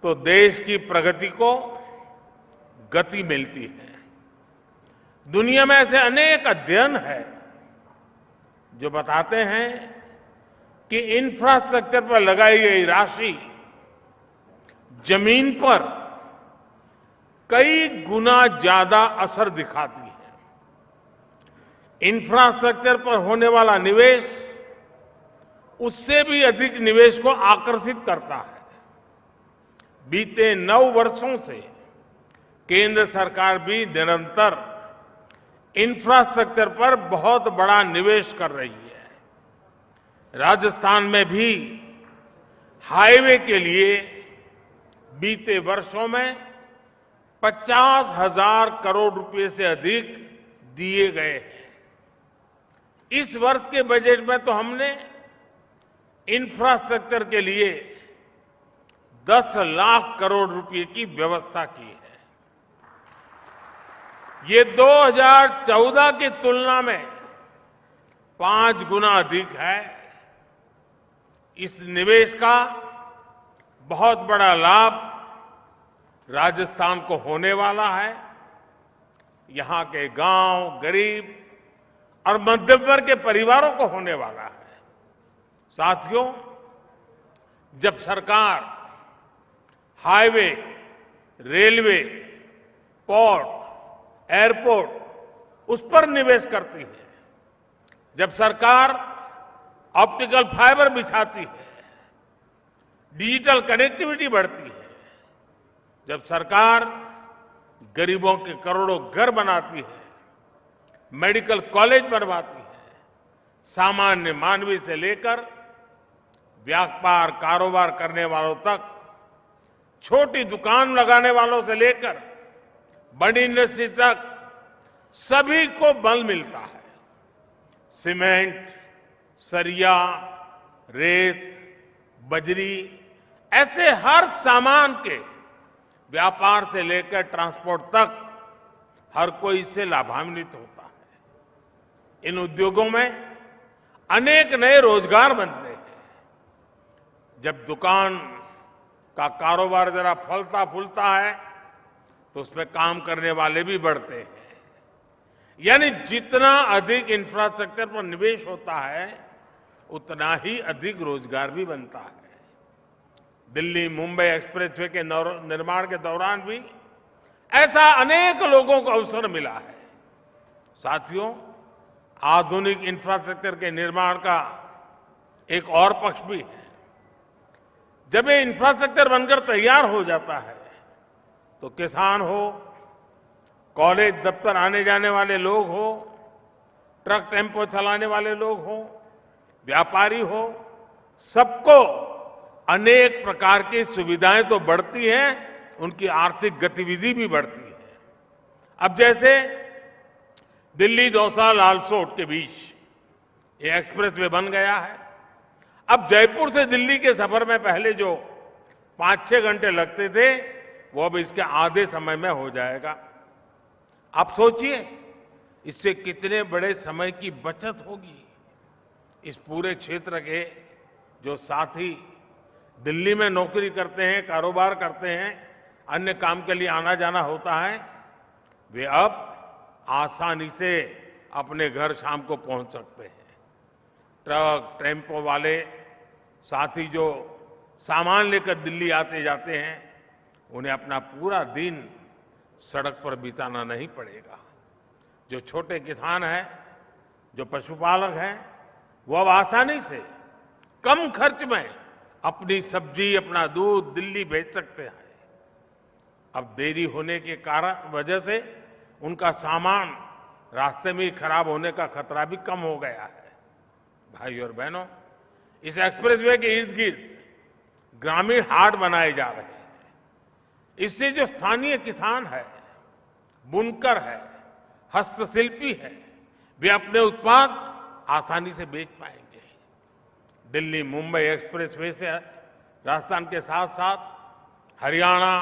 G: तो देश की प्रगति को गति मिलती है। दुनिया में ऐसे अनेक अध्ययन हैं जो बताते हैं कि इंफ्रास्ट्रक्चर पर लगाई गई राशि जमीन पर कई गुना ज्यादा असर दिखाती है। इंफ्रास्ट्रक्चर पर होने वाला निवेश उससे भी अधिक निवेश को आकर्षित करता है। बीते 9 वर्षों से केंद्र सरकार भी निरंतर इंफ्रास्ट्रक्चर पर बहुत बड़ा निवेश कर रही है। राजस्थान में भी हाईवे के लिए बीते वर्षों में 50,000 करोड़ रुपए से अधिक दिए गए हैं। इस वर्ष के बजट में तो हमने इंफ्रास्ट्रक्चर के लिए 10 लाख करोड़ रुपए की व्यवस्था की है। ये 2014 की तुलना में 5 गुना अधिक है। इस निवेश का बहुत बड़ा लाभ राजस्थान को होने वाला है। यहां के गांव, गरीब और मध्यम वर्ग के परिवारों को होने वाला है। साथियों, जब सरकार हाईवे, रेलवे, पोर्ट, एयरपोर्ट उस पर निवेश करती है, जब सरकार ऑप्टिकल फाइबर बिछाती है, डिजिटल कनेक्टिविटी बढ़ती है, जब सरकार गरीबों के करोड़ों घर बनाती है, मेडिकल कॉलेज बनवाती है, सामान्य मानवी से लेकर व्यापार कारोबार करने वालों तक, छोटी दुकान लगाने वालों से लेकर बड़ी इंडस्ट्री तक सभी को बल मिलता है। सीमेंट, सरिया, रेत, बजरी ऐसे हर सामान के व्यापार से लेकर ट्रांसपोर्ट तक हर कोई इससे लाभान्वित होता है। इन उद्योगों में अनेक नए रोजगार बनते हैं। जब दुकान का कारोबार जरा फलता फूलता है तो उसमें काम करने वाले भी बढ़ते हैं। यानी जितना अधिक इंफ्रास्ट्रक्चर पर निवेश होता है उतना ही अधिक रोजगार भी बनता है। दिल्ली मुंबई एक्सप्रेसवे के निर्माण के दौरान भी ऐसा अनेक लोगों को अवसर मिला है। साथियों, आधुनिक इंफ्रास्ट्रक्चर के निर्माण का एक और पक्ष भी है। जब ये इंफ्रास्ट्रक्चर बनकर तैयार हो जाता है तो किसान हो, कॉलेज दफ्तर आने जाने वाले लोग हो, ट्रक टेम्पो चलाने वाले लोग हो, व्यापारी हो, सबको अनेक प्रकार की सुविधाएं तो बढ़ती हैं, उनकी आर्थिक गतिविधि भी बढ़ती है। अब जैसे दिल्ली दौसा लालसोट के बीच ये एक्सप्रेसवे बन गया है। अब जयपुर से दिल्ली के सफर में पहले जो 5-6 घंटे लगते थे वो अब इसके आधे समय में हो जाएगा। आप सोचिए इससे कितने बड़े समय की बचत होगी। इस पूरे क्षेत्र के जो साथी दिल्ली में नौकरी करते हैं, कारोबार करते हैं, अन्य काम के लिए आना जाना होता है, वे अब आसानी से अपने घर शाम को पहुंच सकते हैं। ट्रक टेम्पो वाले साथी जो सामान लेकर दिल्ली आते जाते हैं उन्हें अपना पूरा दिन सड़क पर बिताना नहीं पड़ेगा। जो छोटे किसान हैं, जो पशुपालक हैं, वो अब आसानी से कम खर्च में अपनी सब्जी, अपना दूध दिल्ली भेज सकते हैं। अब देरी होने के कारण वजह से उनका सामान रास्ते में ही खराब होने का खतरा भी कम हो गया है। भाई और बहनों, इस एक्सप्रेसवे के इर्द गिर्द ग्रामीण हाट बनाए जा रहे हैं। इससे जो स्थानीय किसान है, बुनकर है, हस्तशिल्पी है, वे अपने उत्पाद आसानी से बेच पाएंगे। दिल्ली मुंबई एक्सप्रेसवे से राजस्थान के साथ साथ हरियाणा,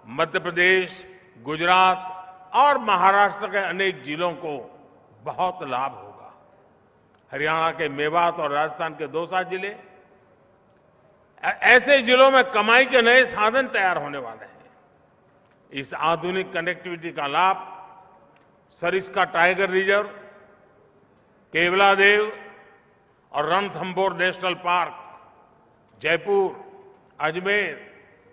G: मध्य प्रदेश, गुजरात और महाराष्ट्र के अनेक जिलों को बहुत लाभ होगा। हरियाणा के मेवात और राजस्थान के दौसा जिले ऐसे जिलों में कमाई के नए साधन तैयार होने वाले हैं। इस आधुनिक कनेक्टिविटी का लाभ सरिस्का टाइगर रिजर्व, केवलादेव और रणथंभौर नेशनल पार्क, जयपुर, अजमेर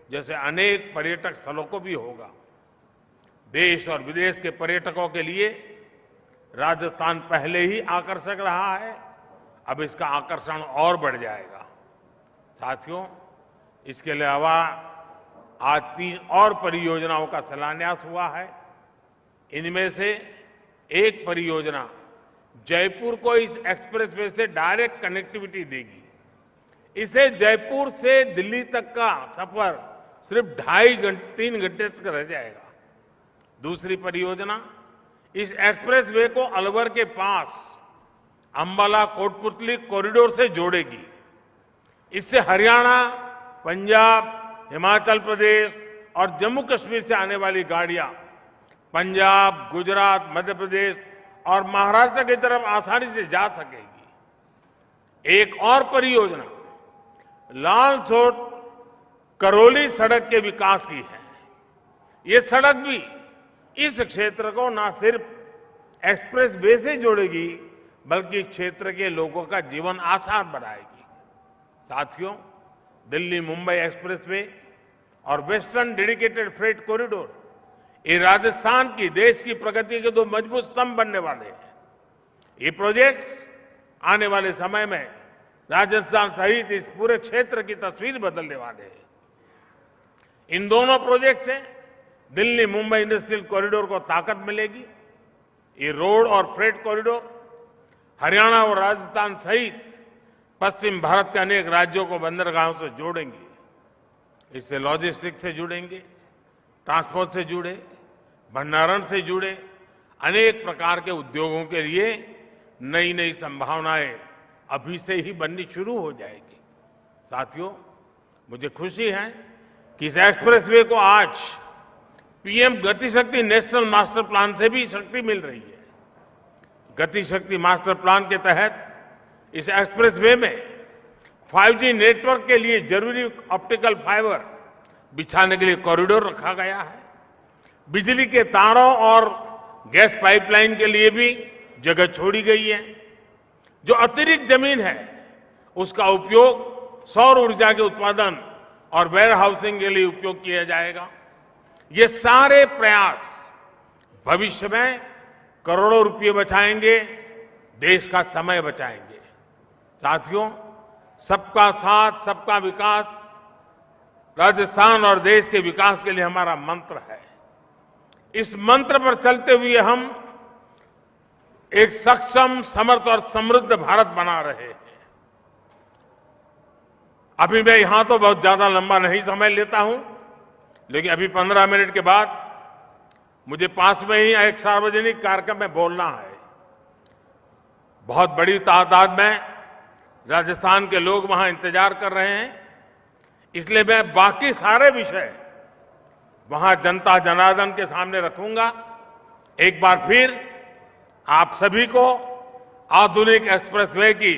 G: जैसे अनेक पर्यटक स्थलों को भी होगा। देश और विदेश के पर्यटकों के लिए राजस्थान पहले ही आकर्षक रहा है, अब इसका आकर्षण और बढ़ जाएगा। साथियों, इसके अलावा आज 3 और परियोजनाओं का शिलान्यास हुआ है। इनमें से एक परियोजना जयपुर को इस एक्सप्रेसवे से डायरेक्ट कनेक्टिविटी देगी। इसे जयपुर से दिल्ली तक का सफर सिर्फ 3 घंटे तक रह जाएगा। दूसरी परियोजना इस एक्सप्रेसवे को अलवर के पास अंबाला कोटपुतली कॉरिडोर से जोड़ेगी। इससे हरियाणा, पंजाब, हिमाचल प्रदेश और जम्मू कश्मीर से आने वाली गाड़ियां पंजाब, गुजरात, मध्य प्रदेश और महाराष्ट्र की तरफ आसानी से जा सकेगी। एक और परियोजना लालसोट करौली सड़क के विकास की है। ये सड़क भी इस क्षेत्र को न सिर्फ एक्सप्रेस वे से जोड़ेगी बल्कि क्षेत्र के लोगों का जीवन आसान बनाएगी। साथियों, दिल्ली मुंबई एक्सप्रेसवे और वेस्टर्न डेडिकेटेड फ्रेट कॉरिडोर ये राजस्थान की देश की प्रगति के 2 मजबूत स्तंभ बनने वाले हैं। ये प्रोजेक्ट्स आने वाले समय में राजस्थान सहित इस पूरे क्षेत्र की तस्वीर बदलने वाले हैं। इन दोनों प्रोजेक्ट से दिल्ली मुंबई इंडस्ट्रियल कॉरिडोर को ताकत मिलेगी। ये रोड और फ्रेट कॉरिडोर हरियाणा और राजस्थान सहित पश्चिम भारत के अनेक राज्यों को बंदरगाहों से जोड़ेंगे। इससे लॉजिस्टिक्स से जुड़ेंगे, ट्रांसपोर्ट से जुड़े, भंडारण से जुड़े अनेक प्रकार के उद्योगों के लिए नई नई संभावनाएं अभी से ही बननी शुरू हो जाएगी। साथियों, मुझे खुशी है कि इस एक्सप्रेसवे को आज पीएम गति शक्ति नेशनल मास्टर प्लान से भी शक्ति मिल रही है। गति शक्ति मास्टर प्लान के तहत इस एक्सप्रेसवे में 5G नेटवर्क के लिए जरूरी ऑप्टिकल फाइबर बिछाने के लिए कॉरिडोर रखा गया है। बिजली के तारों और गैस पाइपलाइन के लिए भी जगह छोड़ी गई है। जो अतिरिक्त जमीन है उसका उपयोग सौर ऊर्जा के उत्पादन और वेयर हाउसिंग के लिए उपयोग किया जाएगा। ये सारे प्रयास भविष्य में करोड़ों रुपये बचाएंगे, देश का समय बचाएंगे। साथियों, सबका साथ सबका विकास राजस्थान और देश के विकास के लिए हमारा मंत्र है। इस मंत्र पर चलते हुए हम एक सक्षम, समर्थ और समृद्ध भारत बना रहे हैं। अभी मैं यहां तो बहुत ज्यादा लंबा नहीं समय लेता हूं, लेकिन अभी 15 मिनट के बाद मुझे पास में ही एक सार्वजनिक कार्यक्रम में बोलना है। बहुत बड़ी तादाद में राजस्थान के लोग वहां इंतजार कर रहे हैं, इसलिए मैं बाकी सारे विषय वहां जनता जनार्दन के सामने रखूंगा। एक बार फिर आप सभी को आधुनिक एक्सप्रेसवे की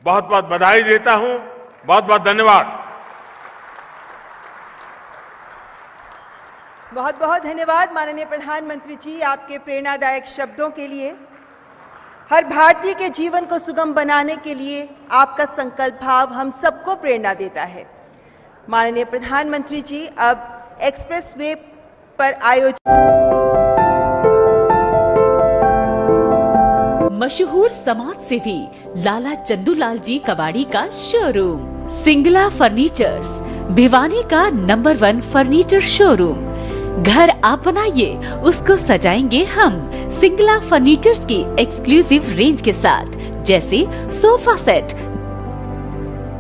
G: बहुत बहुत बधाई देता हूं। बहुत बहुत धन्यवाद।
A: बहुत बहुत धन्यवाद माननीय प्रधानमंत्री जी, आपके प्रेरणादायक शब्दों के लिए। हर भारतीय के जीवन को सुगम बनाने के लिए आपका संकल्प भाव हम सबको प्रेरणा देता है। माननीय प्रधानमंत्री जी, अब एक्सप्रेसवे पर आयोजित
H: मशहूर समाज सेवी लाला चंदूलाल जी कबाड़ी का शोरूम सिंगला फर्नीचर्स, भिवानी का नंबर 1 फर्नीचर शोरूम। घर आप बनाइए, उसको सजाएंगे हम। सिंगला फर्नीचर्स की एक्सक्लूसिव रेंज के साथ, जैसे sofa set,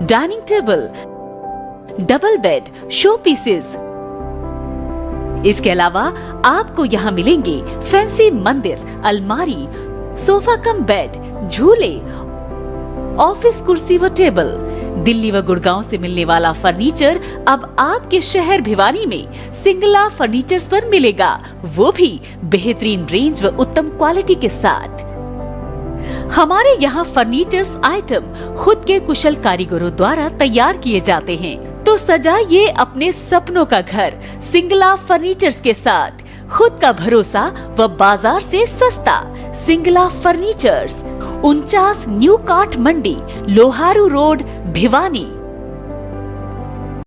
H: dining table, double bed, show pieces. इसके अलावा आपको यहाँ मिलेंगे फैंसी मंदिर, अलमारी, सोफा कम बेड, झूले, ऑफिस कुर्सी व टेबल। दिल्ली व गुड़गांव से मिलने वाला फर्नीचर अब आपके शहर भिवानी में सिंगला फर्नीचर्स पर मिलेगा, वो भी बेहतरीन रेंज व उत्तम क्वालिटी के साथ। हमारे यहाँ फर्नीचर्स आइटम खुद के कुशल कारीगरों द्वारा तैयार किए जाते हैं। तो सजाइए अपने सपनों का घर सिंगला फर्नीचर्स के साथ। खुद का भरोसा व बाजार से सस्ता। सिंगला फर्नीचर्स, 49 न्यू काठ मंडी, लोहारू रोड, भिवानी।